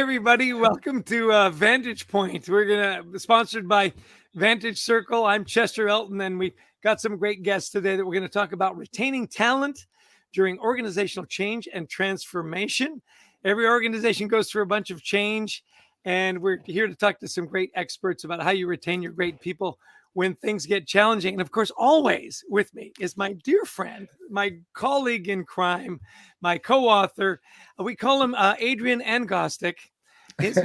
everybody. Welcome to Vantage Point. We're going to sponsored by Vantage Circle. I'm Chester Elton, and we've got some great guests today that we're going to talk about retaining talent during organizational change and transformation. Every organization goes through a bunch of change, and we're here to talk to some great experts about how you retain your great people when things get challenging. And of course, always with me is my dear friend, my colleague in crime, my co-author. We call him Adrian Angostic. He's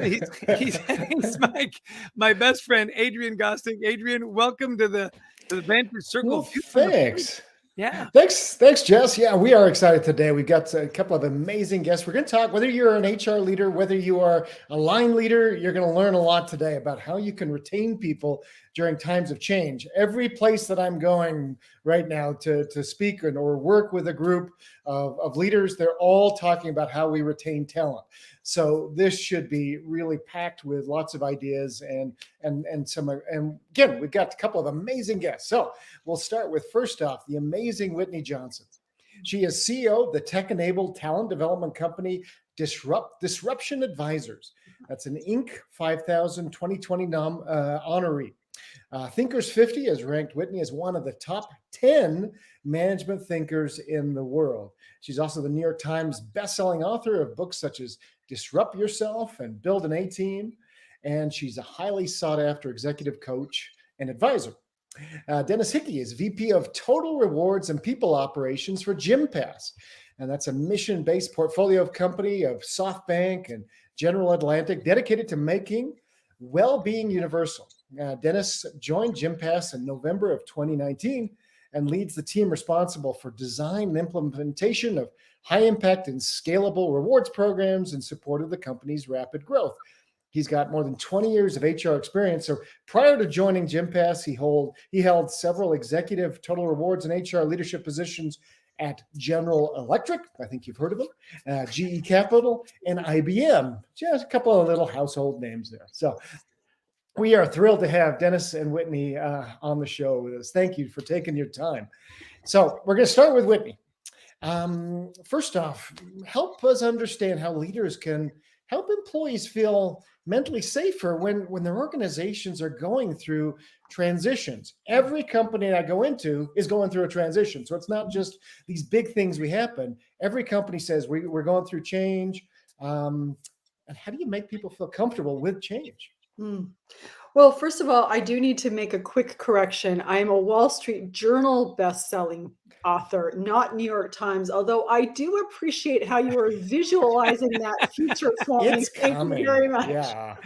my best friend, Adrian Gostick. Adrian, welcome to the Vantage Circle. Well, thanks. Yeah. Thanks, Jess. Yeah, we are excited today. We've got a couple of amazing guests. We're going to talk, whether you're an HR leader, whether you are a line leader, you're going to learn a lot today about how you can retain people during times of change. Every place that I'm going right now to speak or work with a group of leaders, they're all talking about how we retain talent. So this should be really packed with lots of ideas and again, we've got a couple of amazing guests. So we'll start with, first off, the amazing Whitney Johnson. She is CEO of the tech-enabled talent development company Disruption Advisors. That's an Inc. 5000 2020 honoree. Thinkers 50 has ranked Whitney as one of the top 10 management thinkers in the world. She's also the New York Times bestselling author of books such as Disrupt Yourself and Build an A-Team. And she's a highly sought after executive coach and advisor. Dennis Hickey is VP of Total Rewards and People Operations for GymPass. And that's a mission-based portfolio of company of SoftBank and General Atlantic dedicated to making well-being universal. Dennis joined GymPass in November of 2019 and leads the team responsible for design and implementation of high-impact and scalable rewards programs in support of the company's rapid growth. He's got more than 20 years of HR experience. So prior to joining GymPass, he held several executive total rewards and HR leadership positions at General Electric. I think you've heard of them, GE Capital, and IBM. Just a couple of little household names there. So we are thrilled to have Dennis and Whitney on the show with us. Thank you for taking your time. So we're going to start with Whitney. First off, help us understand how leaders can help employees feel mentally safer when their organizations are going through transitions. Every company I go into is going through a transition. So it's not just these big things we happen. Every company says we're going through change. And how do you make people feel comfortable with change? Well, first of all, I do need to make a quick correction. I am a Wall Street Journal best-selling author, not New York Times, although I do appreciate how you are visualizing that future for me. Thank you very much. Yeah.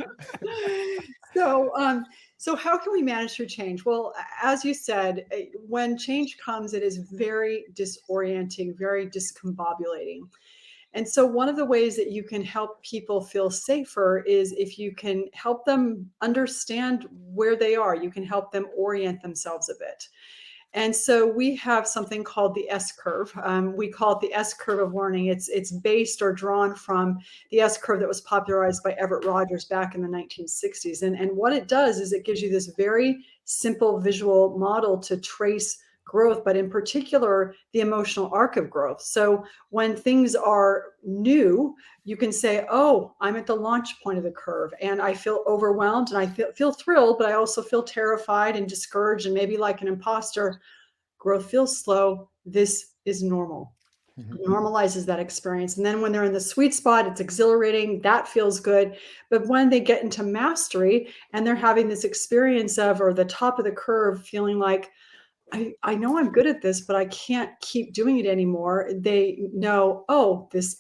So how can we manage through change? Well, as you said, when change comes, it is very disorienting, very discombobulating. And so one of the ways that you can help people feel safer is if you can help them understand where they are. You can help them orient themselves a bit. And so we have something called the S-curve. We call it the S-curve of learning. It's based or drawn from the S-curve that was popularized by Everett Rogers back in the 1960s. And what it does is it gives you this very simple visual model to trace growth, but in particular, the emotional arc of growth. So when things are new, you can say, oh, I'm at the launch point of the curve and I feel overwhelmed and I feel thrilled, but I also feel terrified and discouraged and maybe like an imposter. Growth feels slow. This is normal. It normalizes that experience. And then when they're in the sweet spot, it's exhilarating. That feels good. But when they get into mastery and they're having this experience of, or the top of the curve, feeling like, I know I'm good at this, but I can't keep doing it anymore. They know, oh, this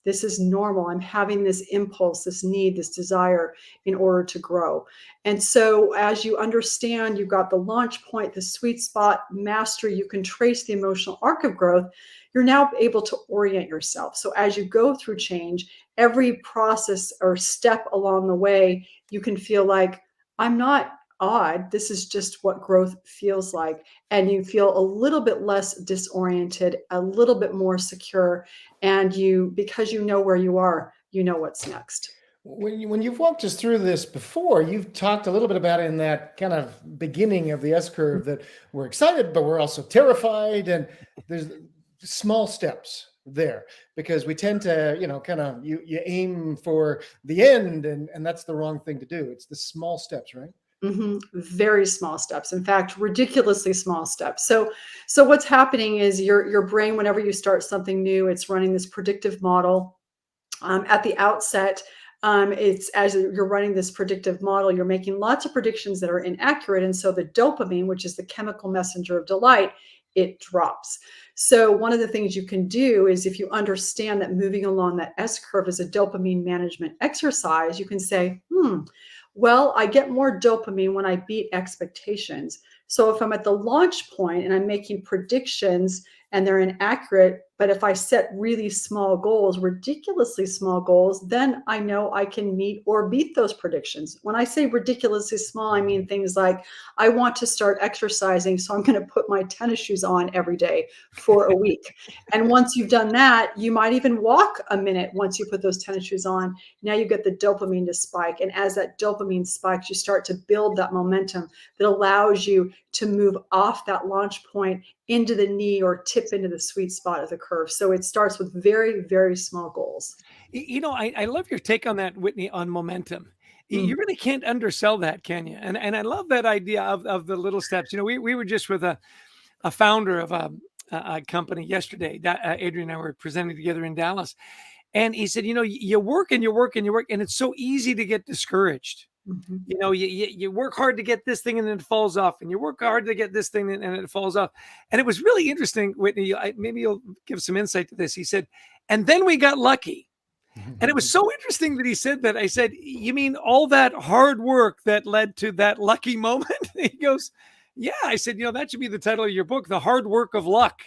is normal. I'm having this impulse, this need, this desire in order to grow. And so as you understand, you've got the launch point, the sweet spot, mastery, you can trace the emotional arc of growth. You're now able to orient yourself. So as you go through change, every process or step along the way, you can feel like, I'm not odd. This is just what growth feels like. And you feel a little bit less disoriented, a little bit more secure. And because you know where you are, you know what's next. When you've walked us through this before, you've talked a little bit about it in that kind of beginning of the S-curve that we're excited, but we're also terrified. And there's small steps. there, because we tend to, kind of you aim for the end, and that's the wrong thing to do. It's the small steps, right? Very small steps. In fact, ridiculously small steps. So what's happening is your brain, whenever you start something new, it's running this predictive model. At the outset, it's as you're running this predictive model, you're making lots of predictions that are inaccurate. And so the dopamine, which is the chemical messenger of delight, it drops. So one of the things you can do is, if you understand that moving along that S curve is a dopamine management exercise, you can say, well, I get more dopamine when I beat expectations. So if I'm at the launch point and I'm making predictions and they're inaccurate, but if I set really small goals, ridiculously small goals, then I know I can meet or beat those predictions. When I say ridiculously small, I mean things like, I want to start exercising, so I'm going to put my tennis shoes on every day for a week. And once you've done that, you might even walk a minute once you put those tennis shoes on. Now you get the dopamine to spike. And as that dopamine spikes, you start to build that momentum that allows you to move off that launch point into the knee or tip into the sweet spot of the curve. So it starts with very, very small goals. I love your take on that, Whitney, on momentum. You really can't undersell that, can you? And I love that idea of the little steps. We were just with a founder of a company yesterday. Adrian and I were presenting together in Dallas. And he said, you work and you work and you work, and it's so easy to get discouraged. You work hard to get this thing and then it falls off, and you work hard to get this thing and it falls off. And it was really interesting, Whitney. Maybe you'll give some insight to this. He said, and then we got lucky. And it was so interesting that he said that. I said, you mean all that hard work that led to that lucky moment? He goes, yeah. I said, that should be the title of your book, The Hard Work of Luck.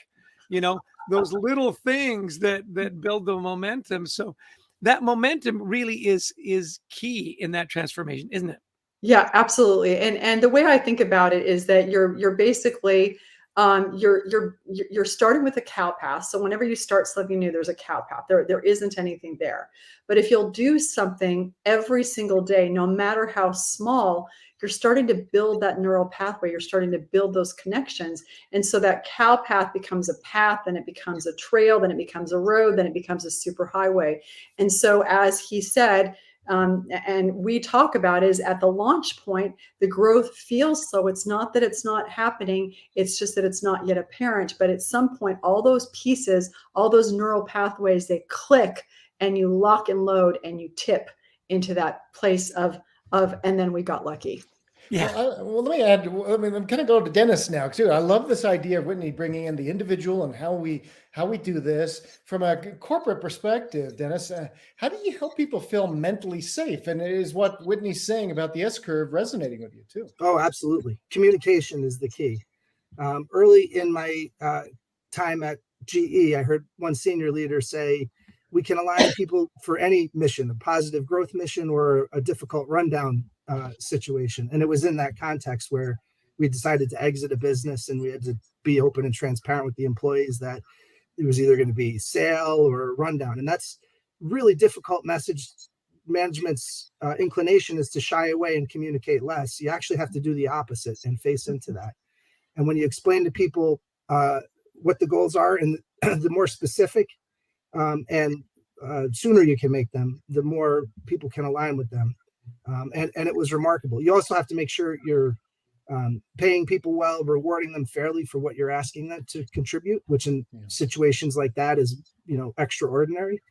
Those little things that build the momentum. So that momentum really is key in that transformation, isn't it? Yeah, absolutely. And the way I think about it is that you're basically you're starting with a cow path. So whenever you start something new, there's a cow path. There isn't anything there. But if you'll do something every single day, no matter how small, you're starting to build that neural pathway. You're starting to build those connections. And so that cow path becomes a path, then it becomes a trail, then it becomes a road, then it becomes a super highway. And so, as he said, and we talk about, is at the launch point, the growth feels slow. It's not that it's not happening. It's just that it's not yet apparent. But at some point, all those pieces, all those neural pathways, they click, and you lock and load and you tip into that place of, and then we got lucky. Yeah. Well, let me add. I'm kind of going to Dennis now too. I love this idea of Whitney bringing in the individual and how we do this from a corporate perspective. Dennis, how do you help people feel mentally safe? And is what Whitney's saying about the S curve resonating with you too? Oh, absolutely. Communication is the key. Early in my time at GE, I heard one senior leader say, we can align people for any mission, a positive growth mission or a difficult rundown situation. And it was in that context where we decided to exit a business, and we had to be open and transparent with the employees that it was either going to be sale or rundown. And that's really difficult message. Management's inclination is to shy away and communicate less. You actually have to do the opposite and face into that. And when you explain to people what the goals are, and the more specific and sooner you can make them, the more people can align with them. And it was remarkable. You also have to make sure you're paying people well, rewarding them fairly for what you're asking them to contribute, which in situations like that is, extraordinary.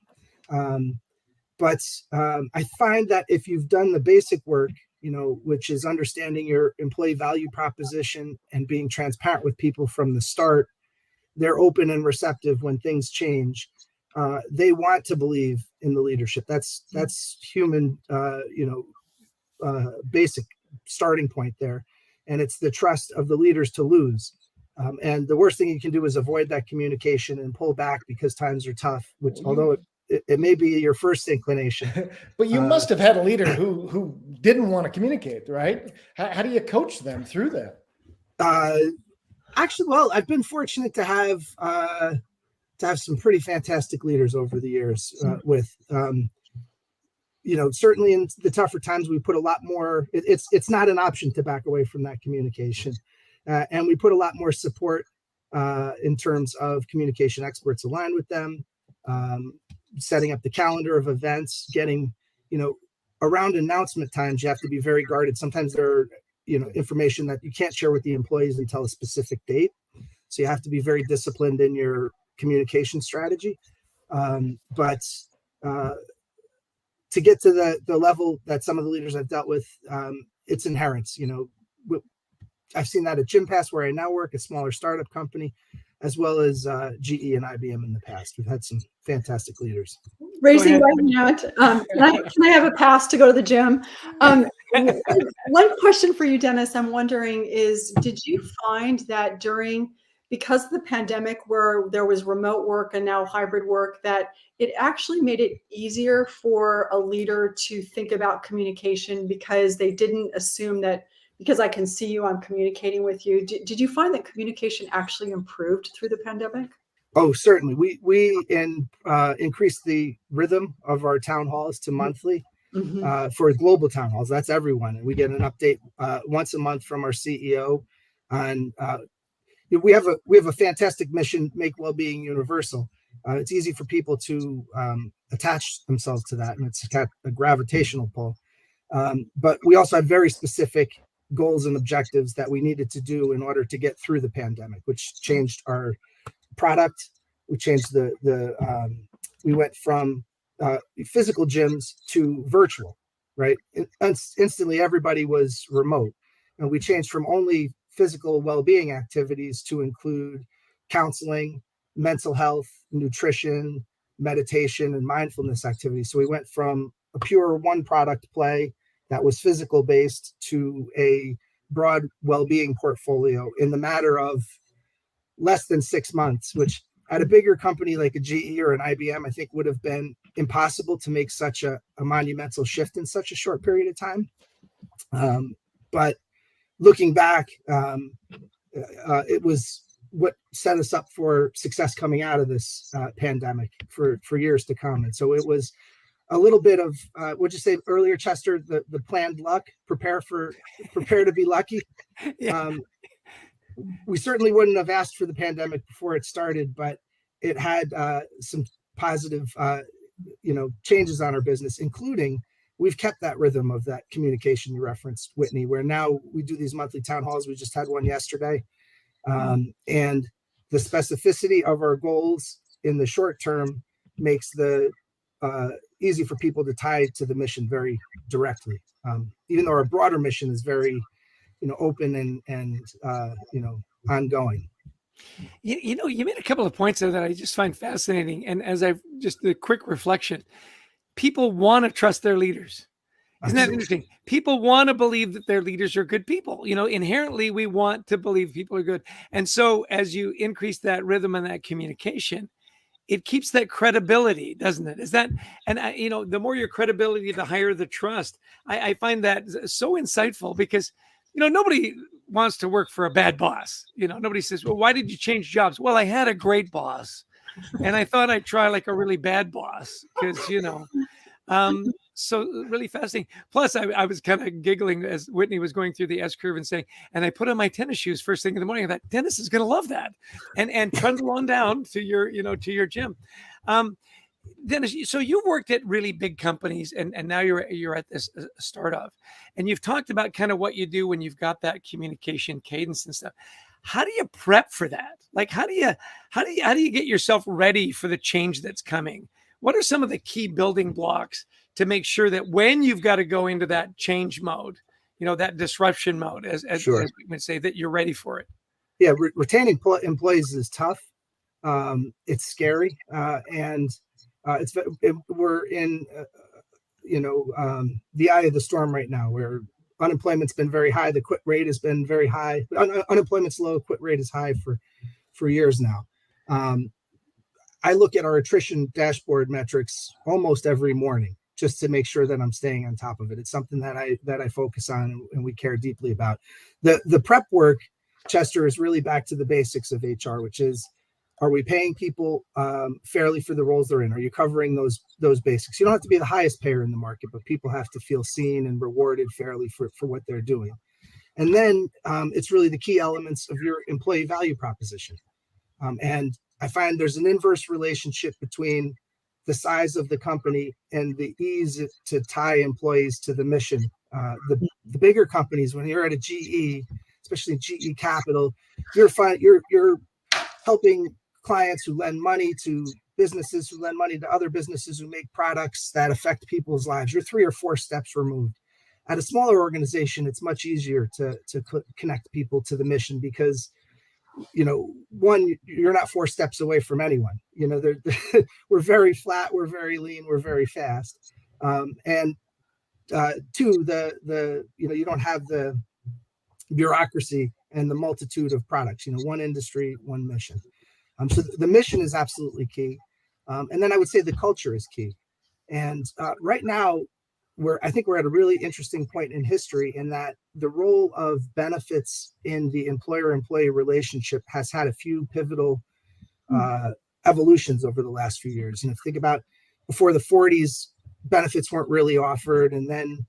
But I find that if you've done the basic work, which is understanding your employee value proposition and being transparent with people from the start, they're open and receptive when things change. They want to believe in the leadership. That's human, basic starting point there. And it's the trust of the leaders to lose. And the worst thing you can do is avoid that communication and pull back because times are tough, which although it may be your first inclination. But you must have had a leader who didn't want to communicate, right? How do you coach them through that? Actually, well, I've been fortunate to have some pretty fantastic leaders over the years certainly in the tougher times, we put a lot more, it's not an option to back away from that communication. And we put a lot more support in terms of communication experts aligned with them. setting up the calendar of events, getting, around announcement times, you have to be very guarded. Sometimes there are, information that you can't share with the employees until a specific date. So you have to be very disciplined in your communication strategy. But to get to the level that some of the leaders I've dealt with, it's inherent. I've seen that at GymPass, where I now work, a smaller startup company, as well as GE and IBM in the past. We've had some fantastic leaders. Raising my hand. Can I have a pass to go to the gym? One question for you, Dennis, I'm wondering is, did you find that because of the pandemic, where there was remote work and now hybrid work, that it actually made it easier for a leader to think about communication because they didn't assume that because I can see you, I'm communicating with you? Did you find that communication actually improved through the pandemic? Oh, certainly. We increased the rhythm of our town halls to monthly for global town halls. That's everyone. And we get an update once a month from our CEO on we have a fantastic mission: make well-being universal. It's easy for people to attach themselves to that, and it's got a gravitational pull. But we also have very specific goals and objectives that we needed to do in order to get through the pandemic, which changed our product. We changed we went from physical gyms to virtual, right? Instantly, everybody was remote, and we changed from only physical well-being activities to include counseling, mental health, nutrition, meditation, and mindfulness activities. So we went from a pure one product play that was physical based to a broad well-being portfolio in the matter of less than 6 months, which at a bigger company like a GE or an IBM, I think would have been impossible to make such a monumental shift in such a short period of time. But looking back, it was what set us up for success coming out of this pandemic for years to come. And so it was a little bit of, what'd you say earlier, Chester, the planned luck, prepare to be lucky. Yeah. We certainly wouldn't have asked for the pandemic before it started, but it had some positive, changes on our business, including we've kept that rhythm of that communication you referenced, Whitney, where now we do these monthly town halls. We just had one yesterday. And the specificity of our goals in the short term makes the easy for people to tie to the mission very directly. Even though our broader mission is very, open and ongoing. You made a couple of points there that I just find fascinating. And as I've just the quick reflection, people want to trust their leaders. Isn't that interesting? People want to believe that their leaders are good people. Inherently, we want to believe people are good. And so as you increase that rhythm and that communication, it keeps that credibility, doesn't it? The more your credibility, the higher the trust. I find that so insightful because, nobody wants to work for a bad boss. Nobody says, well, why did you change jobs? Well, I had a great boss and I thought I'd try like a really bad boss because, so really fascinating. Plus I was kind of giggling as Whitney was going through the S curve and saying, and I put on my tennis shoes first thing in the morning. I thought Dennis is going to love that and trundle on down to your gym. Dennis, so you've worked at really big companies and now you're at this startup, and you've talked about kind of what you do when you've got that communication cadence and stuff. How do you prep for that? Like, how do you get yourself ready for the change that's coming? What are some of the key building blocks to make sure that when you've got to go into that change mode, that disruption mode, as we would say, that you're ready for it? Yeah, retaining employees is tough. It's scary, and we're in the eye of the storm right now, where unemployment's been very high. The quit rate has been very high. Unemployment's low. Quit rate is high for years now. I look at our attrition dashboard metrics almost every morning just to make sure that I'm staying on top of it. It's something that I focus on and we care deeply about. The prep work, Chester, is really back to the basics of HR, which is, are we paying people fairly for the roles they're in? Are you covering those basics? You don't have to be the highest payer in the market, but people have to feel seen and rewarded fairly for what they're doing. And then it's really the key elements of your employee value proposition. And I find there's an inverse relationship between the size of the company and the ease to tie employees to the mission. The bigger companies, when you're at a GE, especially GE Capital, you're helping clients who lend money to businesses who lend money to other businesses who make products that affect people's lives. You're 3 or 4 steps removed. At a smaller organization, it's much easier to connect people to the mission because, one, you're not 4 steps away from anyone. We're very flat, we're very lean, we're very fast. And 2, you don't have the bureaucracy and the multitude of products, one industry, one mission. So the mission is absolutely key. And then I would say the culture is key. And right now, I think we're at a really interesting point in history in that the role of benefits in the employer-employee relationship has had a few pivotal evolutions over the last few years. And if you think about before the 40s, benefits weren't really offered. And then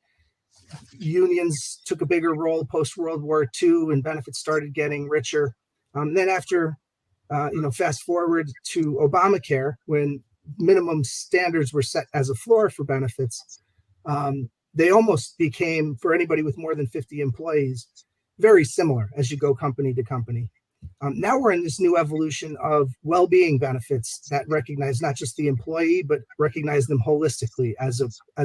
unions took a bigger role post-World War II and benefits started getting richer. Then after, fast forward to Obamacare, when minimum standards were set as a floor for benefits, they almost became, for anybody with more than 50 employees, very similar as you go company to company. Now we're in this new evolution of well-being benefits that recognize not just the employee, but recognize them holistically as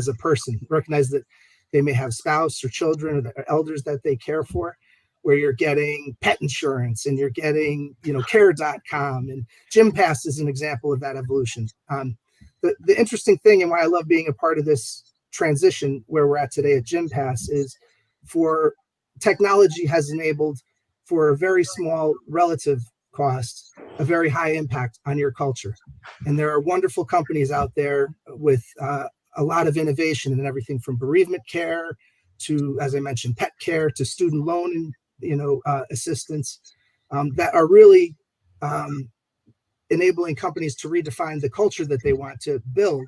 a person, recognize that they may have spouse or children or elders that they care for, where you're getting pet insurance and you're getting, care.com, and Gym Pass is an example of that evolution. The interesting thing and why I love being a part of this transition where we're at today at Gym Pass is for technology has enabled for a very small relative cost, a very high impact on your culture. And there are wonderful companies out there with a lot of innovation in everything from bereavement care to, as I mentioned, pet care to student loan, assistance that are really enabling companies to redefine the culture that they want to build.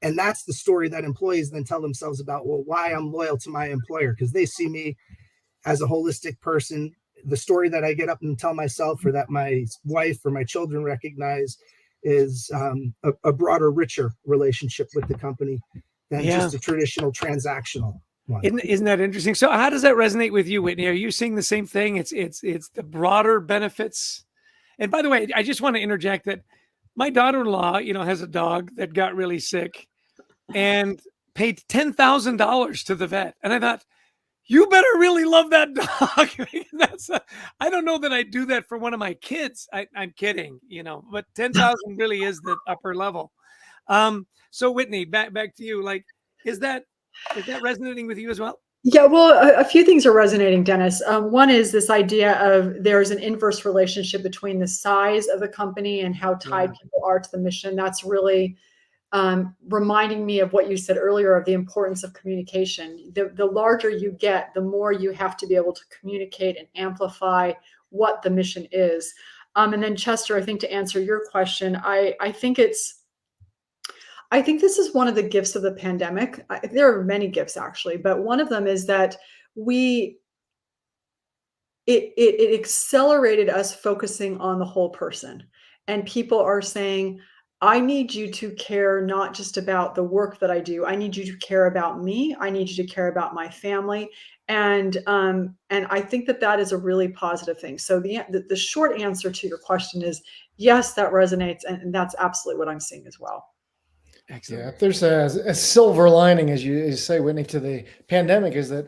And that's the story that employees then tell themselves about, well, why I'm loyal to my employer, because they see me as a holistic person. The story that I get up and tell myself or that my wife or my children recognize is a broader, richer relationship with the company than just a traditional transactional one. Isn't that interesting? So how does that resonate with you, Whitney? Are you seeing the same thing? It's the broader benefits. And by the way, I just want to interject that my daughter-in-law, has a dog that got really sick and paid $10,000 to the vet. And I thought, you better really love that dog. I don't know that I do that for one of my kids. I'm kidding, but 10,000 really is the upper level. So Whitney, back to you. Like, is that resonating with you as well? Yeah, well, a few things are resonating, Dennis. One is this idea of there's an inverse relationship between the size of the company and how tied people are to the mission. That's really reminding me of what you said earlier of the importance of communication. The larger you get, the more you have to be able to communicate and amplify what the mission is. And then Chester, I think to answer your question, I think this is one of the gifts of the pandemic. There are many gifts actually, but one of them is that it accelerated us focusing on the whole person. And people are saying, I need you to care not just about the work that I do. I need you to care about me. I need you to care about my family. And I think that is a really positive thing. So the short answer to your question is yes, that resonates. And that's absolutely what I'm seeing as well. Excellent. Yeah, if there's a silver lining, as you say, Whitney, to the pandemic, is that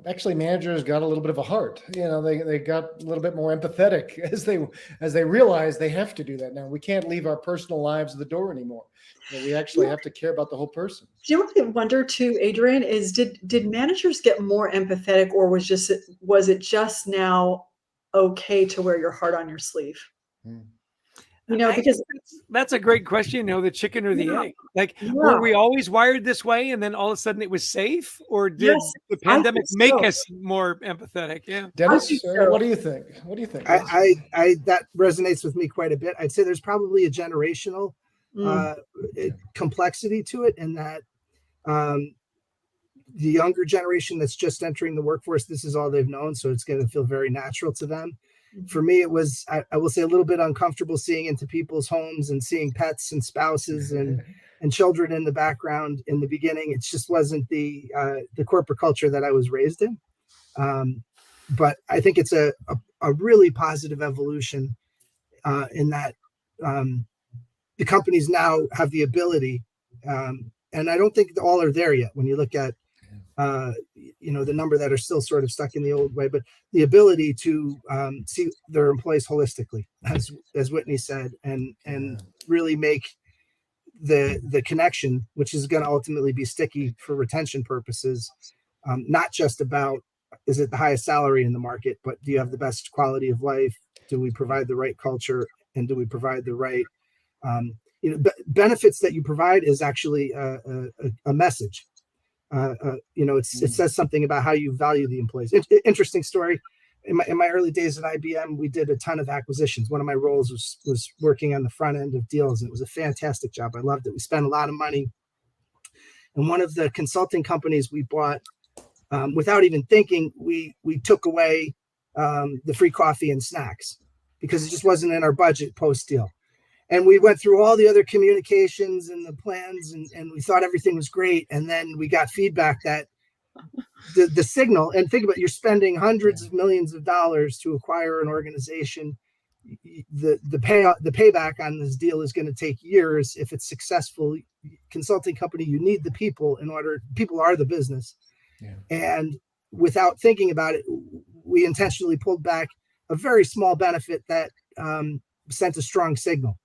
actually managers got a little bit of a heart. They got a little bit more empathetic as they realize they have to do that now. We can't leave our personal lives at the door anymore. We actually have to care about the whole person. Do you know what I wonder too, Adrian, is did managers get more empathetic, or was it just now okay to wear your heart on your sleeve? Because that's a great question. The chicken or the egg? Like, were we always wired this way, and then all of a sudden it was safe, or did the pandemic make us more empathetic? Yeah, Dennis, what do you think? I that resonates with me quite a bit. I'd say there's probably a generational complexity to it, in that the younger generation that's just entering the workforce, this is all they've known, so it's going to feel very natural to them. For me, it was, I will say, a little bit uncomfortable seeing into people's homes and seeing pets and spouses and children in the background in the beginning. It just wasn't the corporate culture that I was raised in. But I think it's a really positive evolution in that the companies now have the ability, and I don't think all are there yet when you look at the number that are still sort of stuck in the old way, but the ability to see their employees holistically, as Whitney said, and really make the connection, which is going to ultimately be sticky for retention purposes, not just about, is it the highest salary in the market, but do you have the best quality of life? Do we provide the right culture? And do we provide the right benefits that you provide is actually a message. It says something about how you value the employees. Interesting story. In my early days at IBM, we did a ton of acquisitions. One of my roles was working on the front end of deals, and it was a fantastic job. I loved it. We spent a lot of money. And one of the consulting companies we bought, without even thinking, we took away the free coffee and snacks because it just wasn't in our budget post-deal. And we went through all the other communications and the plans, and we thought everything was great. And then we got feedback that the signal, and think about it, you're spending hundreds of millions of dollars to acquire an organization. The payback on this deal is going to take years. If it's successful, consulting company, you need the people people are the business. Yeah. And without thinking about it, we intentionally pulled back a very small benefit that sent a strong signal.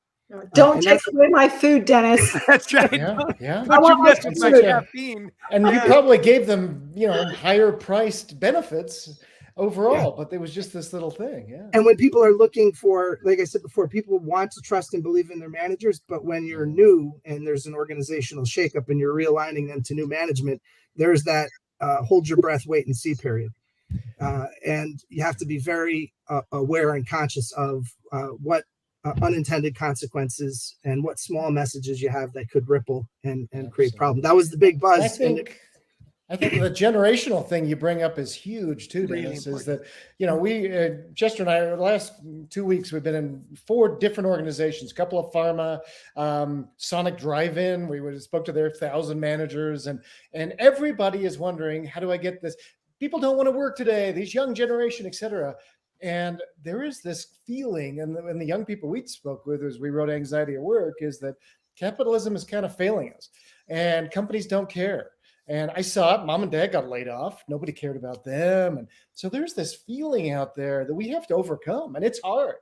Don't take away my food, Dennis. That's right. Yeah. Don't you mess with my caffeine. And you probably gave them, higher priced benefits overall, but there was just this little thing. Yeah. And when people are looking for, like I said before, people want to trust and believe in their managers, but when you're new and there's an organizational shakeup and you're realigning them to new management, there's that hold your breath, wait and see period. And you have to be very aware and conscious of what unintended consequences and what small messages you have that could ripple and create problems. That was the big buzz. I think the generational thing you bring up is huge too, Dennis, is that, we, Chester and I, the last 2 weeks, we've been in 4 different organizations, a couple of pharma, Sonic Drive-In. We spoke to their 1,000 managers and everybody is wondering, how do I get this? People don't want to work today, these young generation, et cetera. And there is this feeling, and the young people we spoke with as we wrote Anxiety at Work, is that capitalism is kind of failing us and companies don't care. And I saw it, mom and dad got laid off. Nobody cared about them. And so there's this feeling out there that we have to overcome, and it's hard.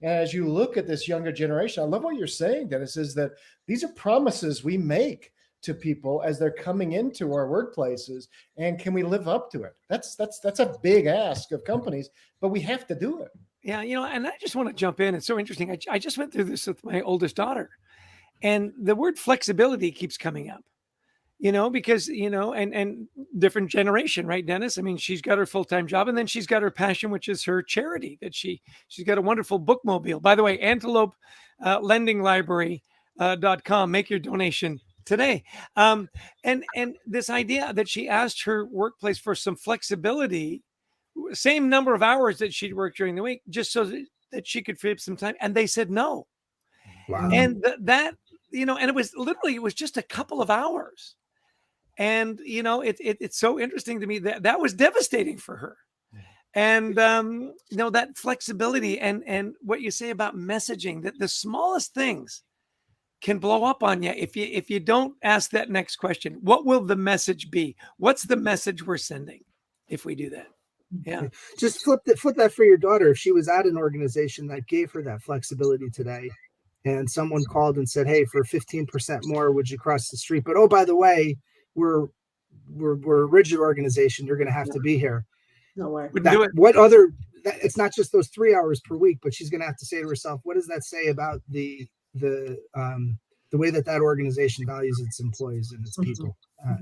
And as you look at this younger generation, I love what you're saying, Dennis, is that these are promises we make to people as they're coming into our workplaces, and can we live up to it? That's a big ask of companies, but we have to do it. Yeah, and I just want to jump in. It's so interesting. I just went through this with my oldest daughter, and the word flexibility keeps coming up. Because and different generation, right, Dennis? I mean, she's got her full-time job, and then she's got her passion, which is her charity that she's got a wonderful bookmobile. By the way, Antelope Lending Library.com. Make your donation today. And this idea that she asked her workplace for some flexibility, same number of hours that she'd work during the week, just so that she could free up some time. And they said no. Wow. And that, and it was just a couple of hours. And, it's so interesting to me that was devastating for her. And, that flexibility and what you say about messaging, that the smallest things can blow up on you if you don't ask that next question. What will the message be? What's the message we're sending if we do that? Yeah. Just flip that for your daughter. If she was at an organization that gave her that flexibility today, and someone called and said, hey, for 15% more, would you cross the street? But, oh, by the way, we're a rigid organization. You're going to have to be here. No way. It's not just those 3 hours per week, but she's going to have to say to herself, what does that say about the way that organization values its employees and its people?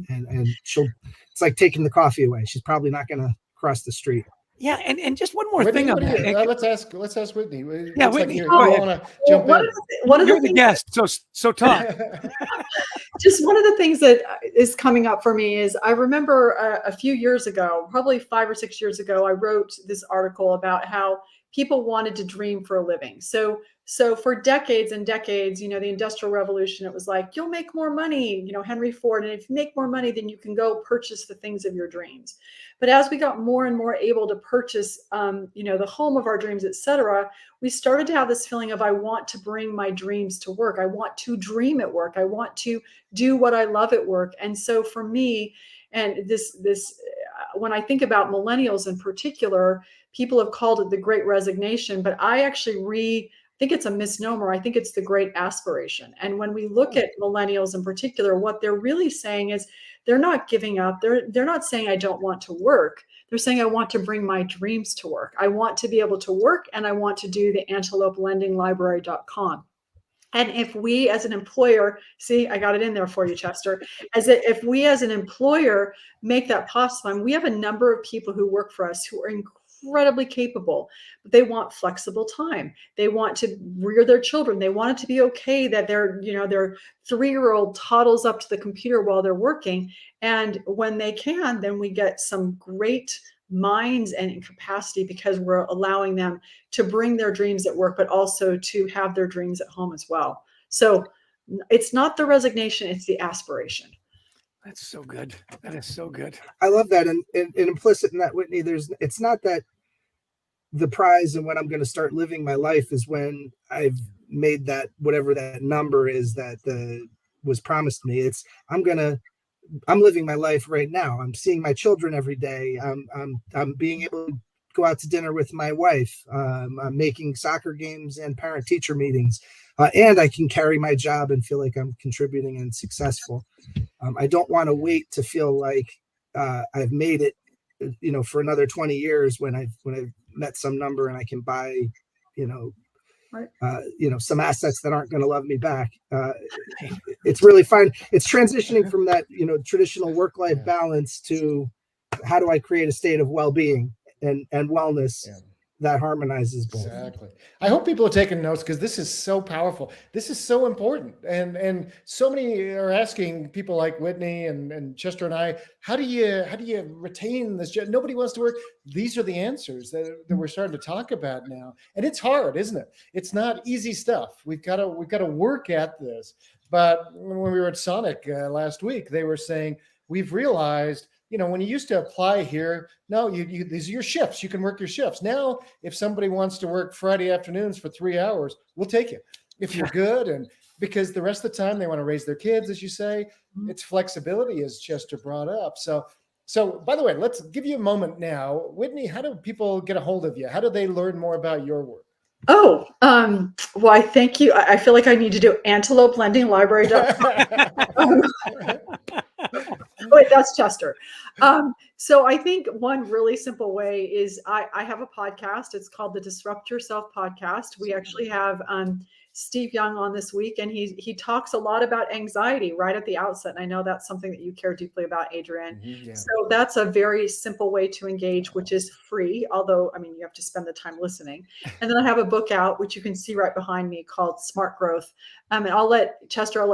And it's like taking the coffee away. She's probably not going to cross the street. Yeah, and just one more thing on that. Let's ask Whitney. Yeah, Whitney, you want to jump in. You're the guest, so talk. Just one of the things that is coming up for me is I remember a few years ago, probably 5 or 6 years ago, I wrote this article about how people wanted to dream for a living. So for decades and decades, the Industrial Revolution, it was like, you'll make more money, Henry Ford. And if you make more money, then you can go purchase the things of your dreams. But as we got more and more able to purchase, the home of our dreams, et cetera, we started to have this feeling of, I want to bring my dreams to work. I want to dream at work. I want to do what I love at work. And so for me, and when I think about millennials in particular, people have called it the Great Resignation, but I actually think it's a misnomer. I think it's the Great Aspiration. And when we look at millennials in particular, what they're really saying is they're not giving up. They're not saying I don't want to work. They're saying I want to bring my dreams to work. I want to be able to work, and I want to do the antelopelendinglibrary.com. And if we as an employer, see, I got it in there for you, Chester, if we as an employer make that possible, and we have a number of people who work for us who are incredibly capable, but they want flexible time. They want to rear their children. They want it to be okay that their 3-year-old toddles up to the computer while they're working. And when they can, then we get some great minds and capacity, because we're allowing them to bring their dreams at work, but also to have their dreams at home as well. So it's not the resignation, it's the aspiration. That's so good. That is so good. I love that. And implicit in that, Whitney, it's not that the prize and when I'm going to start living my life is when I've made that, whatever that number is that was promised me. It's, I'm living my life right now. I'm seeing my children every day. I'm being able to go out to dinner with my wife. I'm making soccer games and parent teacher meetings. And I can carry my job and feel like I'm contributing and successful. I don't want to wait to feel like I've made it, for another 20 years when I've met some number and I can buy, some assets that aren't going to love me back. It's really fun. It's transitioning from that, traditional work-life balance to how do I create a state of well-being and wellness that harmonizes both. Exactly. I hope people are taking notes, because this is so powerful. This is so important. And so many are asking people like Whitney and Chester and I, how do you retain this job? Nobody wants to work. These are the answers that we're starting to talk about now. And it's hard, isn't it? It's not easy stuff. We've got to work at this. But when we were at Sonic last week, they were saying, we've realized, when you used to apply here, no, these are your shifts. You can work your shifts. Now, if somebody wants to work Friday afternoons for 3 hours, we'll take you if you're good. And because the rest of the time they want to raise their kids, as you say, it's flexibility, as Chester brought up. So by the way, let's give you a moment now. Whitney, how do people get a hold of you? How do they learn more about your work? Oh, well, I thank you. I feel like I need to do antelopelendinglibrary.com. Wait, that's Chester. So I think one really simple way is I have a podcast. It's called the Disrupt Yourself podcast. We actually have Steve Young on this week, and he talks a lot about anxiety right at the outset. And I know that's something that you care deeply about, Adrian. Mm-hmm, yeah. So that's a very simple way to engage, which is free, although, you have to spend the time listening. And then I have a book out, which you can see right behind me, called Smart Growth. And I'll let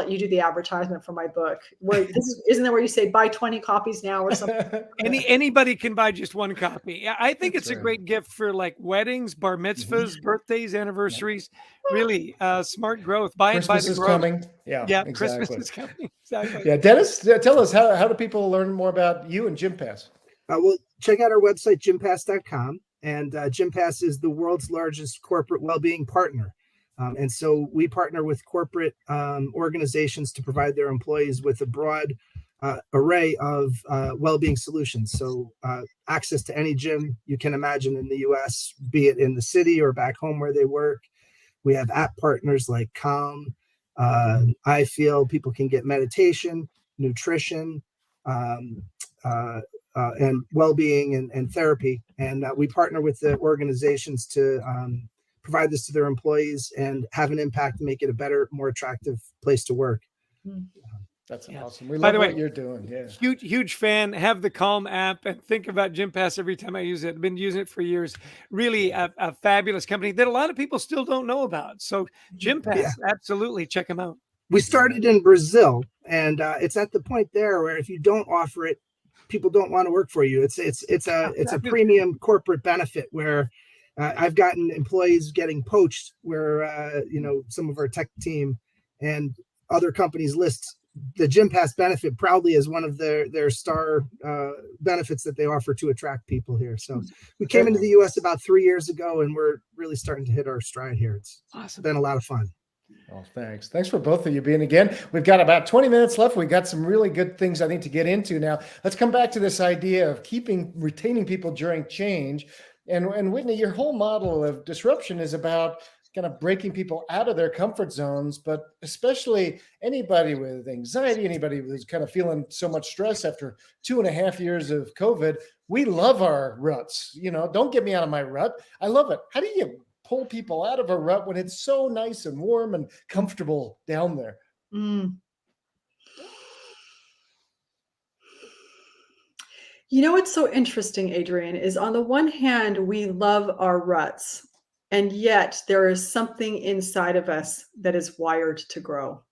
you do the advertisement for my book. Isn't that where you say buy 20 copies now or something? Anybody can buy just one copy. I think it's a great gift for like weddings, bar mitzvahs, birthdays, anniversaries. Really, Smart Growth. Buy it by the Christmas is growth. coming. Yeah, exactly. Christmas is coming. Exactly. Yeah, Dennis, tell us how do people learn more about you and GymPass? Well, check out our website, gympass.com. And GymPass is the world's largest corporate well-being partner. And so we partner with corporate organizations to provide their employees with a broad array of well-being solutions. So access to any gym you can imagine in the US, be it in the city or back home where they work. We have app partners like Calm. I feel people can get meditation, nutrition, and well-being and therapy. And we partner with the organizations to provide this to their employees and have an impact to make it a better, more attractive place to work. That's awesome. We By love the way, what you're doing. Yeah. Huge fan. Have the Calm app and think about GymPass every time I use it. I've been using it for years. Really a fabulous company that a lot of people still don't know about. So GymPass, absolutely check them out. We started in Brazil, and it's at the point there where if you don't offer it, people don't want to work for you. It's a premium corporate benefit where I've gotten employees getting poached where, some of our tech team and other companies list the Gym Pass benefit proudly as one of their star benefits that they offer to attract people here. So we came into the US about 3 years ago, and we're really starting to hit our stride here. It's Awesome. been a lot of fun. Oh, thanks. Thanks for both of you being again. We've got about 20 minutes left. We've got some really good things I think to get into now. Let's come back to this idea of retaining people during change. And Whitney, your whole model of disruption is about kind of breaking people out of their comfort zones, but especially anybody with anxiety, anybody who's kind of feeling so much stress after 2.5 years of COVID. We love our ruts. Don't get me out of my rut. I love it. How do you pull people out of a rut when it's so nice and warm and comfortable down there? What's so interesting, Adrian, is on the one hand, we love our ruts, and yet there is something inside of us that is wired to grow.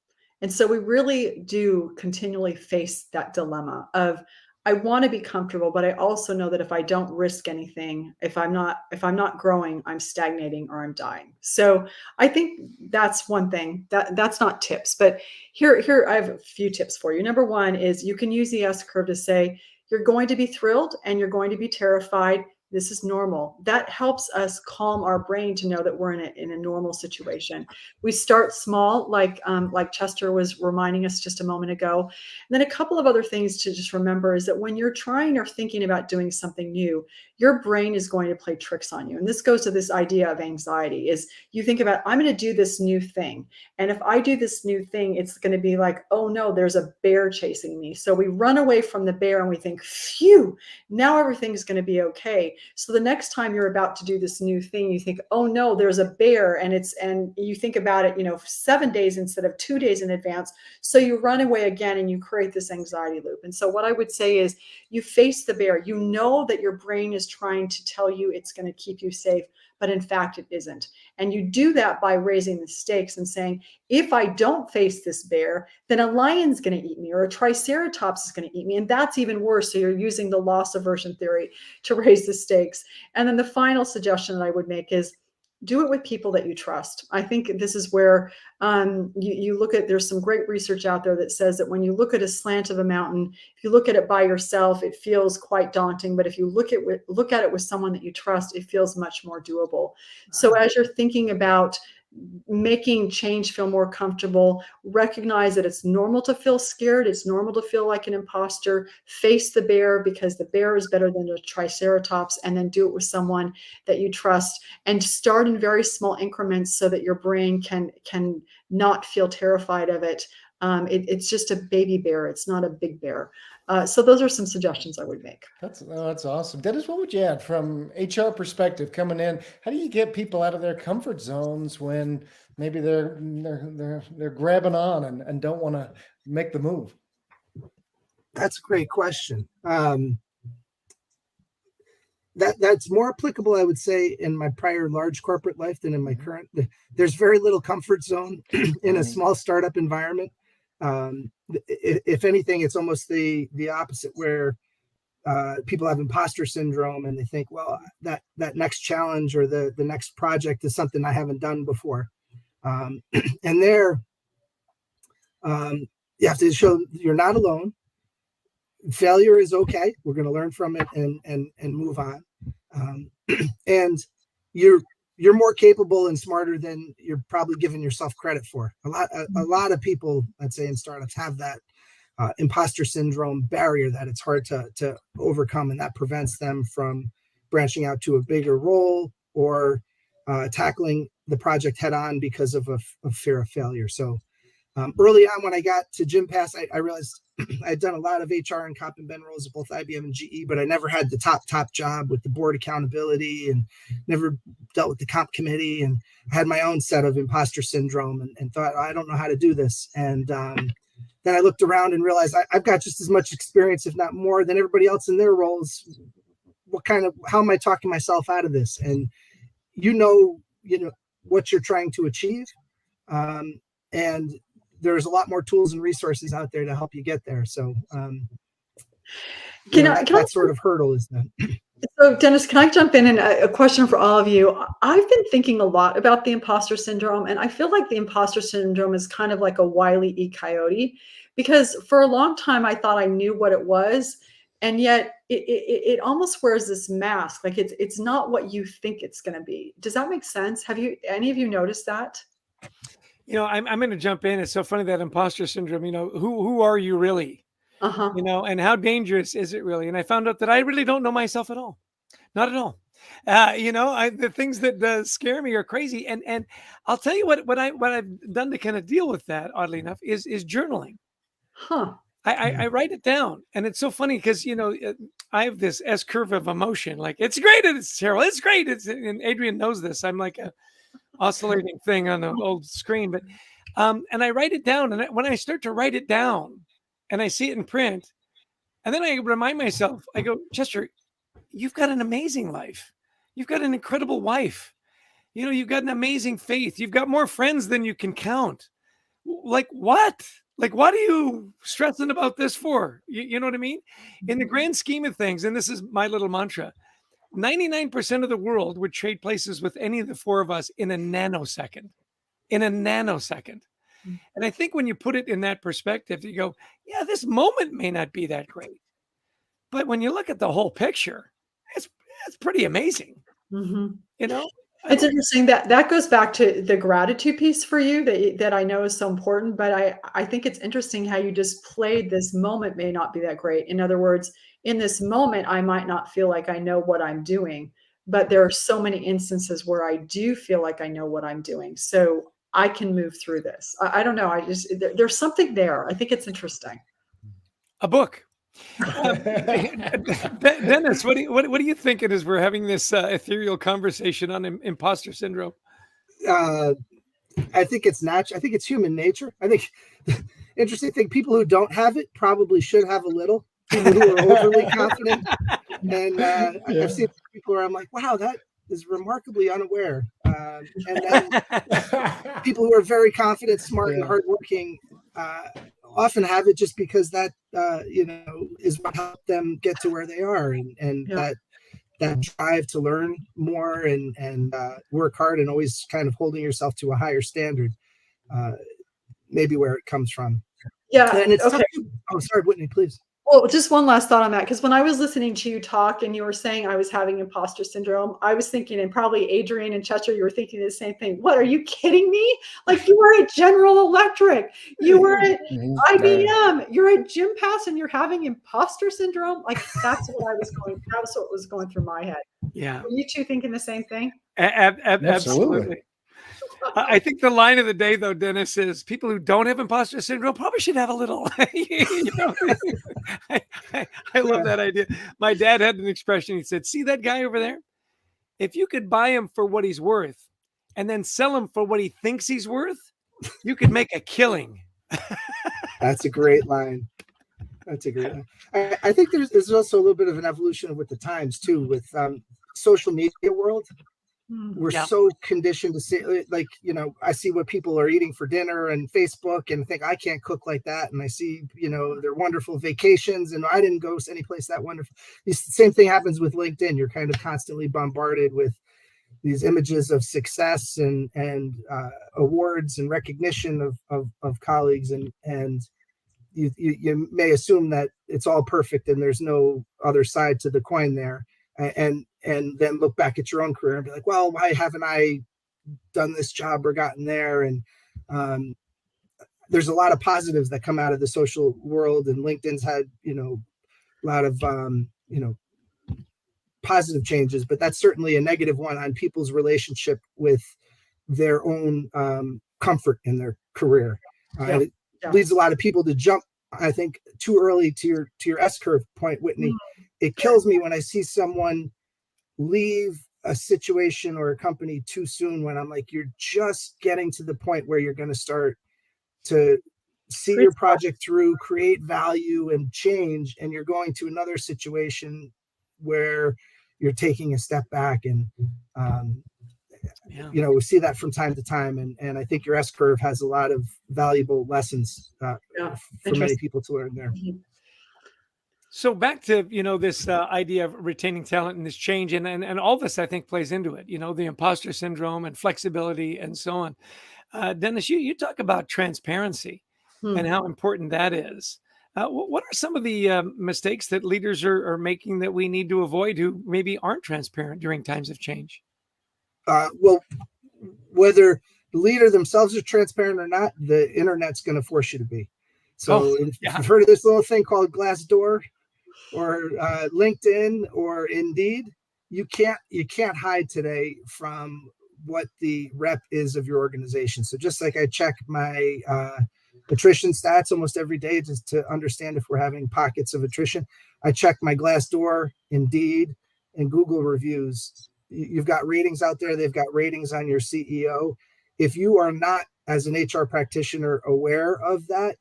And so we really do continually face that dilemma of, I want to be comfortable, but I also know that if I don't risk anything, if I'm not growing, I'm stagnating or I'm dying. So I think that's one thing. That's not tips, but here I have a few tips for you. Number one is you can use the S curve to say you're going to be thrilled and you're going to be terrified. This is normal. That helps us calm our brain to know that we're in a normal situation. We start small, like Chester was reminding us just a moment ago. And then a couple of other things to just remember is that when you're trying or thinking about doing something new, your brain is going to play tricks on you. And this goes to this idea of anxiety is you think about, I'm going to do this new thing. And if I do this new thing, it's going to be like, oh no, there's a bear chasing me. So we run away from the bear and we think, phew, now everything's going to be okay. So the next time you're about to do this new thing, you think, oh no, there's a bear, and you think about it, 7 days instead of 2 days in advance. So you run away again and you create this anxiety loop. And so what I would say is you face the bear. You know that your brain is trying to tell you it's going to keep you safe, but in fact it isn't. And you do that by raising the stakes and saying, if I don't face this bear, then a lion's going to eat me or a triceratops is going to eat me. And that's even worse. So you're using the loss aversion theory to raise the stakes. And then the final suggestion that I would make is do it with people that you trust. I think this is where you look at, there's some great research out there that says that when you look at a slant of a mountain, if you look at it by yourself, it feels quite daunting. But if you look at it with someone that you trust, it feels much more doable. So as you're thinking about making change feel more comfortable, recognize that it's normal to feel scared. It's normal to feel like an imposter. Face the bear because the bear is better than a triceratops, and then do it with someone that you trust, and start in very small increments so that your brain can not feel terrified of it. It's just a baby bear. It's not a big bear. So those are some suggestions I would make. That's awesome. Dennis, what would you add from HR perspective coming in? How do you get people out of their comfort zones when maybe they're grabbing on and don't want to make the move? That's a great question. That's more applicable, I would say, in my prior large corporate life than in my current. There's very little comfort zone in a small startup environment. If anything, it's almost the opposite, where people have imposter syndrome and they think, well, that next challenge or the next project is something I haven't done before. And there, you have to show you're not alone. Failure is okay. We're going to learn from it and move on. And you're more capable and smarter than you're probably giving yourself credit for. A lot of people, let's say in startups, have that imposter syndrome barrier that it's hard to overcome, and that prevents them from branching out to a bigger role or tackling the project head on because of a fear of failure. So early on, when I got to Gym Pass, I realized I'd done a lot of HR and comp and ben roles at both IBM and GE, but I never had the top job with the board accountability and never dealt with the comp committee. And I had my own set of imposter syndrome and thought, I don't know how to do this. And then I looked around and realized I've got just as much experience, if not more, than everybody else in their roles. How am I talking myself out of this? And you know what you're trying to achieve. And there's a lot more tools and resources out there to help you get there. So that sort of hurdle is the So, Dennis, can I jump in and a question for all of you? I've been thinking a lot about the imposter syndrome, and I feel like the imposter syndrome is kind of like a Wile E. Coyote, because for a long time I thought I knew what it was, and yet it almost wears this mask, like it's not what you think it's going to be. Does that make sense? Have you any of you noticed that? I'm going to jump in. It's so funny, that imposter syndrome. Who are you really? Uh huh. And how dangerous is it really? And I found out that I really don't know myself at all. Not at all. The things that scare me are crazy. And I'll tell you what I've done to kind of deal with that, oddly enough, is journaling. Huh. I write it down, and it's so funny because I have this S curve of emotion. Like, it's great and it's terrible. It's great. And Adrian knows this. I'm like a oscillating thing on the old screen, but and I write it down, and when I start to write it down, and I see it in print, and then I remind myself, I go, Chester, you've got an amazing life. You've got an incredible wife. You've got an amazing faith. You've got more friends than you can count. Like, what? Like, what are you stressing about this for? You know what I mean? In the grand scheme of things, and this is my little mantra, 99% of the world would trade places with any of the four of us in a nanosecond. In a nanosecond. And I think when you put it in that perspective, you go, yeah, this moment may not be that great. But when you look at the whole picture, it's pretty amazing. Mm-hmm. It's interesting that goes back to the gratitude piece for you that I know is so important, but I think it's interesting how you just played this moment may not be that great. In other words, in this moment, I might not feel like I know what I'm doing, but there are so many instances where I do feel like I know what I'm doing. So I can move through this. I don't know. There's something there. I think it's interesting. A book. Dennis, what are you thinking as we're having this ethereal conversation on imposter syndrome? I think it's natural. I think it's human nature. I think the interesting thing, people who don't have it probably should have a little. People who are overly confident, and I've seen people where I'm like, wow, that is remarkably unaware. And then people who are very confident, smart, and hardworking often have it just because that is what helped them get to where they are, and that drive to learn more and work hard and always kind of holding yourself to a higher standard, maybe where it comes from. Yeah. And it's okay. Oh, sorry, Whitney, please. Well, just one last thought on that, because when I was listening to you talk and you were saying I was having imposter syndrome, I was thinking, and probably Adrian and Chester, you were thinking the same thing. What, are you kidding me? Like, you were at General Electric, you were at IBM, you're at Jim Pass, and you're having imposter syndrome? Like, that's what was going through my head. Yeah. Were you two thinking the same thing? Absolutely. I think the line of the day, though, Dennis, is people who don't have imposter syndrome probably should have a little. I love that idea. My dad had an expression. He said, see that guy over there? If you could buy him for what he's worth and then sell him for what he thinks he's worth, you could make a killing. That's a great line. That's a great line. I think there's also a little bit of an evolution with the times, too, with social media world. We're so conditioned to see, like, I see what people are eating for dinner and Facebook and think I can't cook like that. And I see, their wonderful vacations and I didn't go any place that wonderful. The same thing happens with LinkedIn. You're kind of constantly bombarded with these images of success and awards and recognition of colleagues. And you may assume that it's all perfect and there's no other side to the coin there. And then look back at your own career and be like, well, why haven't I done this job or gotten there? And there's a lot of positives that come out of the social world, and LinkedIn's had, a lot of, positive changes, but that's certainly a negative one on people's relationship with their own comfort in their career. It leads a lot of people to jump, I think, too early to your S-curve point, Whitney. Mm-hmm. It kills me when I see someone leave a situation or a company too soon, when I'm like, you're just getting to the point where you're going to start to see your project through, create value and change, and you're going to another situation where you're taking a step back. And we see that from time to time, and I think your S-curve has a lot of valuable lessons for many people to learn there. So back to, this idea of retaining talent and this change, and all this, I think, plays into it, the imposter syndrome and flexibility and so on. Dennis, you talk about transparency and how important that is. What are some of the mistakes that leaders are making that we need to avoid who maybe aren't transparent during times of change? Well, whether the leader themselves is transparent or not, the internet's going to force you to be. So if you've heard of this little thing called Glassdoor or LinkedIn or Indeed, you can't hide today from what the rep is of your organization. So just like I check my attrition stats almost every day just to understand if we're having pockets of attrition, I check my Glassdoor, Indeed, and Google reviews. You've got ratings out there. They've got ratings on your CEO. If you are not, as an HR practitioner, aware of that,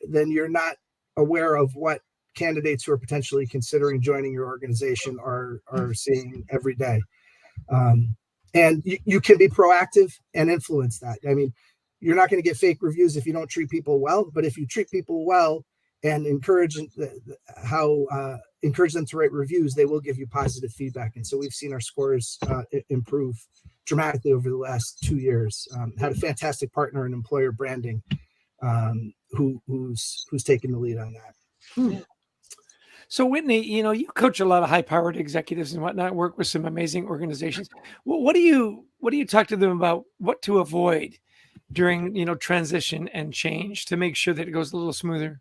then you're not aware of what candidates who are potentially considering joining your organization are seeing every day. And you can be proactive and influence that. I mean, you're not going to get fake reviews if you don't treat people well, but if you treat people well and encourage them to write reviews, they will give you positive feedback. And so we've seen our scores improve dramatically over the last 2 years. Had a fantastic partner in employer branding who's taken the lead on that. Yeah. So Whitney, you coach a lot of high-powered executives and whatnot, work with some amazing organizations. What do you talk to them about what to avoid during, transition and change to make sure that it goes a little smoother?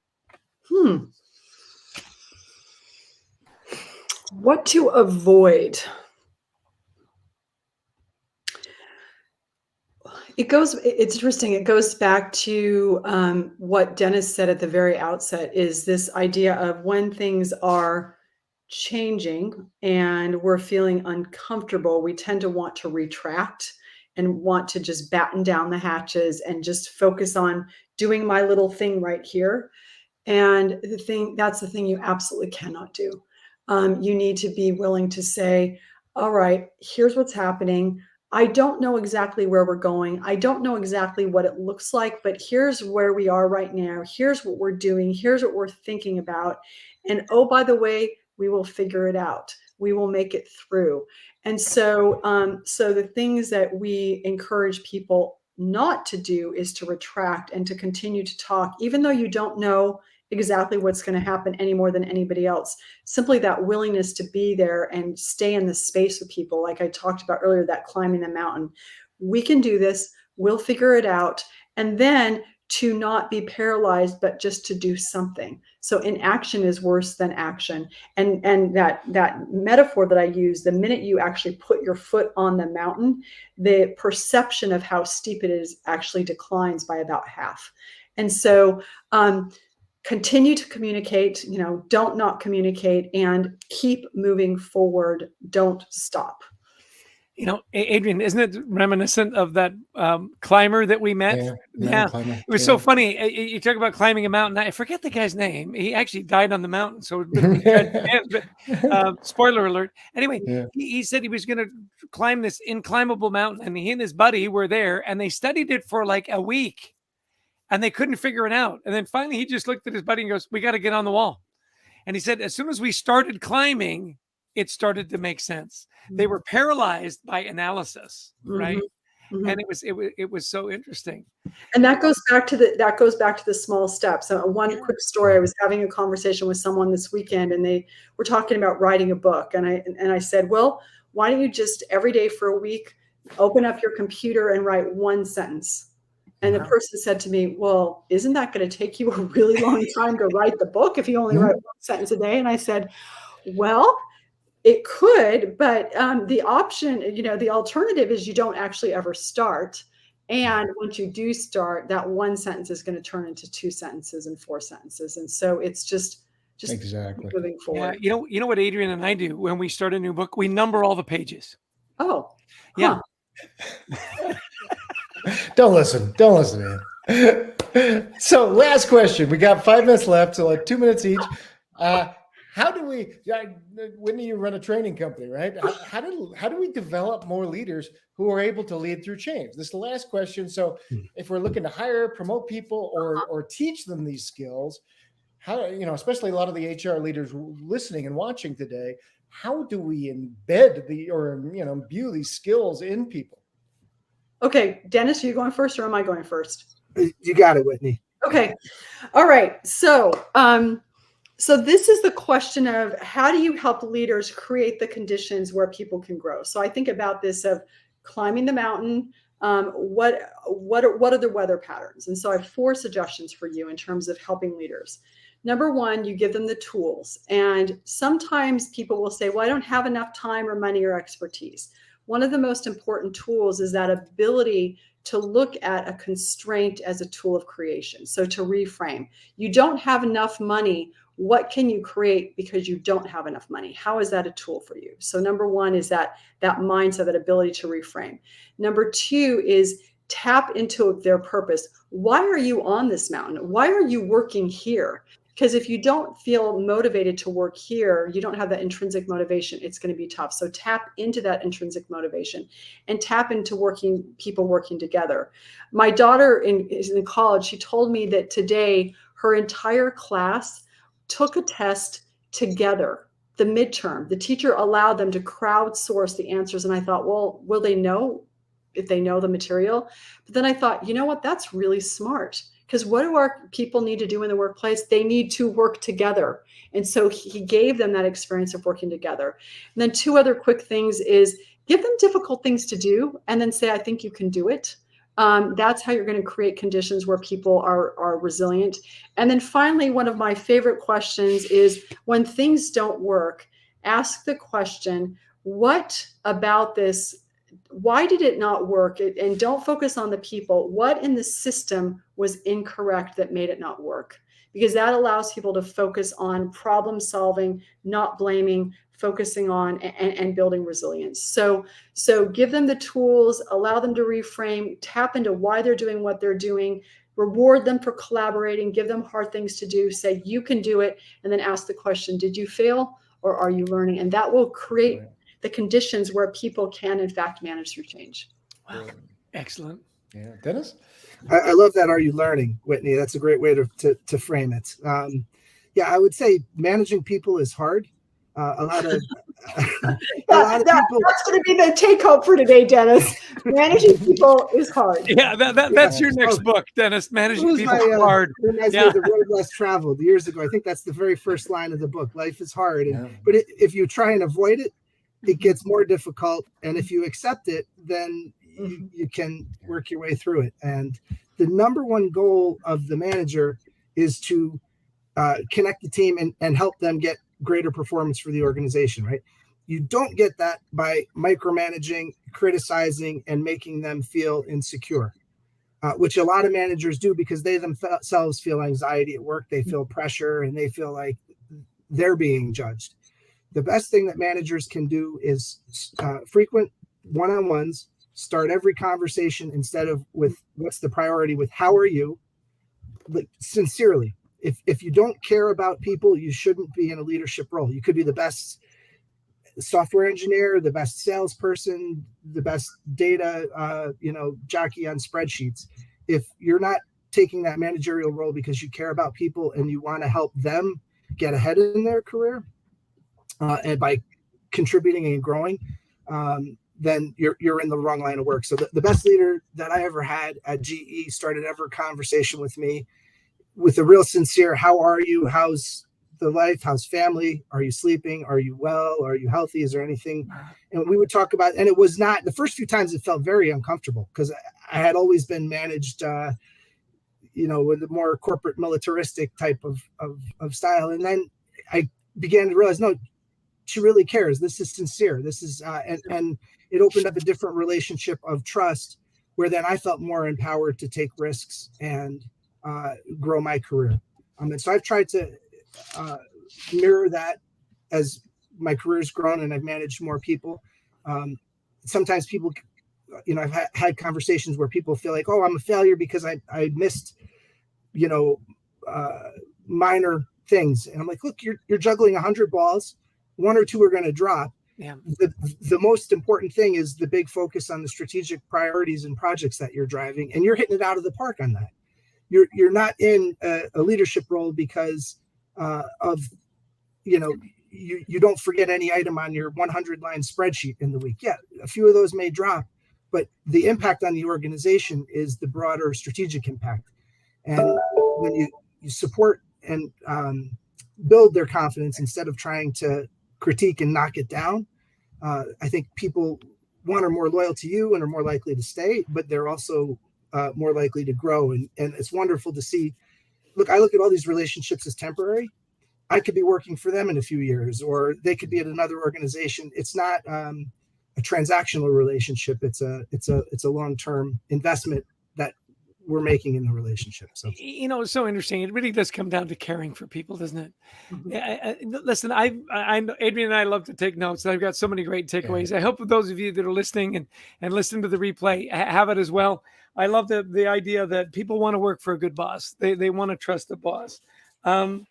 What to avoid? It's interesting. It goes back to what Dennis said at the very outset, is this idea of when things are changing and we're feeling uncomfortable, we tend to want to retract and want to just batten down the hatches and just focus on doing my little thing right here. And that's the thing you absolutely cannot do. You need to be willing to say, all right, here's what's happening. I don't know exactly where we're going. I don't know exactly what it looks like, but here's where we are right now. Here's what we're doing. Here's what we're thinking about. And oh, by the way, we will figure it out. We will make it through. And so, so the things that we encourage people not to do is to retract and to continue to talk, even though you don't know exactly what's going to happen any more than anybody else. Simply that willingness to be there and stay in the space with people, like I talked about earlier, that climbing the mountain. We can do this. We'll figure it out. And then to not be paralyzed, but just to do something. So inaction is worse than action. And that metaphor that I use, the minute you actually put your foot on the mountain, the perception of how steep it is actually declines by about half. And so, continue to communicate, don't not communicate, and keep moving forward. Don't stop. Adrian, isn't it reminiscent of that climber that we met? Yeah. It was so funny. You talk about climbing a mountain. I forget the guy's name. He actually died on the mountain. So, spoiler alert. Anyway, he said he was going to climb this inclimbable mountain, and he and his buddy were there, and they studied it for like a week. And they couldn't figure it out. And then finally, he just looked at his buddy and goes, "We got to get on the wall." And he said, as soon as we started climbing, it started to make sense. They were paralyzed by analysis, right? Mm-hmm. And it was so interesting. And that goes back to the small steps. One quick story: I was having a conversation with someone this weekend, and they were talking about writing a book. And I said, well, why don't you just every day for a week open up your computer and write one sentence? And the person said to me, well, isn't that going to take you a really long time to write the book if you only write one sentence a day? And I said, well, it could, but the option, the alternative is you don't actually ever start. And once you do start, that one sentence is going to turn into 2 sentences and 4 sentences. And so it's just exactly moving forward. Yeah, you know what Adrian and I do when we start a new book? We number all the pages. Oh, yeah. Don't listen to him. So last question. We got 5 minutes left, so like 2 minutes each. How do we, Whitney, you run a training company, right? How do we develop more leaders who are able to lead through change? This is the last question. So if we're looking to hire, promote people, or teach them these skills, how, especially a lot of the HR leaders listening and watching today, how do we embed imbue these skills in people? Okay, Dennis, are you going first or am I going first? You got it, Whitney. Okay. All right. So this is the question of how do you help leaders create the conditions where people can grow? So I think about this of climbing the mountain. What are the weather patterns? And so I have 4 suggestions for you in terms of helping leaders. Number 1, you give them the tools. And sometimes people will say, well, I don't have enough time or money or expertise. One of the most important tools is that ability to look at a constraint as a tool of creation. So to reframe, you don't have enough money. What can you create because you don't have enough money? How is that a tool for you? So number 1 is that mindset, that ability to reframe. Number 2 is tap into their purpose. Why are you on this mountain? Why are you working here? Because if you don't feel motivated to work here, you don't have that intrinsic motivation, it's going to be tough. So tap into that intrinsic motivation and tap into people working together. My daughter is in college. She told me that today her entire class took a test together, the midterm. The teacher allowed them to crowdsource the answers. And I thought, well, will they know if they know the material? But then I thought, you know what, that's really smart. Because what do our people need to do in the workplace? They need to work together. And so he gave them that experience of working together. And then 2 other quick things is give them difficult things to do and then say, I think you can do it. That's how you're going to create conditions where people are resilient. And then finally, one of my favorite questions is when things don't work, ask the question, what about this? Why did it not work? And don't focus on the people. What in the system was incorrect that made it not work? Because that allows people to focus on problem solving, not blaming, focusing on and building resilience. So give them the tools, allow them to reframe, tap into why they're doing what they're doing, reward them for collaborating, give them hard things to do, say you can do it, and then ask the question, did you fail or are you learning? And that will create the conditions where people can, in fact, manage through change. Wow. Excellent. Yeah. Dennis? I love that. Are you learning, Whitney? That's a great way to frame it. I would say managing people is hard. A lot of people. That's going to be the take home for today, Dennis. Managing people is hard. Yeah, that's your next book, Dennis. Managing people is hard. Reminds me of The Road Less Traveled years ago. I think that's the very first line of the book. Life is hard, but if you try and avoid it, it gets more difficult. And if you accept it, then you can work your way through it. And the number 1 goal of the manager is to connect the team and help them get greater performance for the organization, right? You don't get that by micromanaging, criticizing, and making them feel insecure, which a lot of managers do because they themselves feel anxiety at work. They feel pressure and they feel like they're being judged. The best thing that managers can do is frequent one-on-ones, start every conversation instead of with what's the priority with how are you, like, sincerely. If you don't care about people, you shouldn't be in a leadership role. You could be the best software engineer, the best salesperson, the best data jockey on spreadsheets. If you're not taking that managerial role because you care about people and you want to help them get ahead in their career, and by contributing and growing, then you're in the wrong line of work. So the best leader that I ever had at GE started every conversation with me with a real sincere, how are you? How's the life? How's family? Are you sleeping? Are you well? Are you healthy? Is there anything? And we would talk about, and it was not, the first few times it felt very uncomfortable because I had always been managed, with a more corporate militaristic type of style. And then I began to realize, no, she really cares. This is sincere. This is, and it opened up a different relationship of trust where then I felt more empowered to take risks and grow my career. And so I've tried to mirror that as my career's grown and I've managed more people. Sometimes people, I've had conversations where people feel like, oh, I'm a failure because I missed, minor things. And I'm like, look, you're juggling 100 balls. 1 or 2 are going to drop. Yeah. The most important thing is the big focus on the strategic priorities and projects that you're driving, and you're hitting it out of the park on that. You're not in a leadership role because of, you don't forget any item on your 100-line spreadsheet in the week. Yeah, a few of those may drop, but the impact on the organization is the broader strategic impact. And when you support and build their confidence instead of trying to critique and knock it down, I think people, one, are more loyal to you and are more likely to stay, but they're also more likely to grow. And it's wonderful to see. Look, I look at all these relationships as temporary. I could be working for them in a few years, or they could be at another organization. It's not a transactional relationship. It's a long-term investment that we're making in the relationship. So, it's so interesting. It really does come down to caring for people, doesn't it? Mm-hmm. Listen, I know Adrian and I love to take notes, and I've got so many great takeaways. I hope those of you that are listening and listen to the replay have it as well. I love the idea that people want to work for a good boss. They want to trust the boss. Do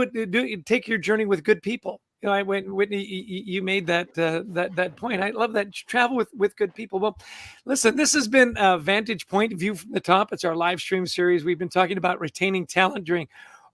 it. Take your journey with good people. Whitney, you made that point. I love that. Travel with good people. Well, listen, this has been a Vantage Point View from the Top. It's our live stream series. We've been talking about retaining talent during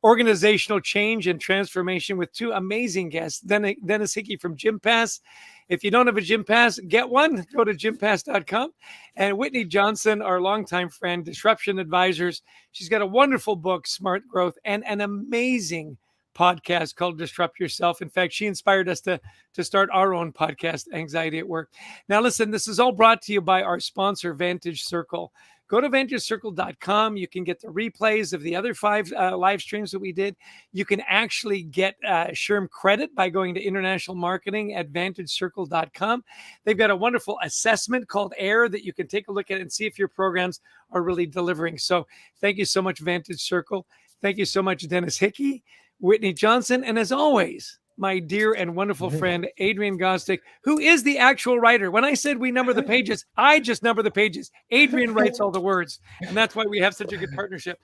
organizational change and transformation with two amazing guests. Dennis Hickey from GymPass. If you don't have a GymPass, get one. Go to gympass.com. And Whitney Johnson, our longtime friend, Disruption Advisors. She's got a wonderful book, Smart Growth, and an amazing podcast called Disrupt Yourself. In fact, she inspired us to start our own podcast, Anxiety at Work. Now, listen, this is all brought to you by our sponsor, Vantage Circle. Go to vantagecircle.com. You can get the replays of the other 5 live streams that we did. You can actually get SHRM credit by going to international marketing at vantagecircle.com. They've got a wonderful assessment called AIR that you can take a look at and see if your programs are really delivering. So thank you so much, Vantage Circle. Thank you so much, Dennis Hickey, Whitney Johnson, and as always, my dear and wonderful friend, Adrian Gostick, who is the actual writer. When I said we number the pages, I just number the pages. Adrian writes all the words, and that's why we have such a good partnership.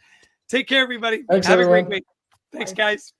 Take care, everybody. Thanks, Have everyone. a great week. Thanks, guys.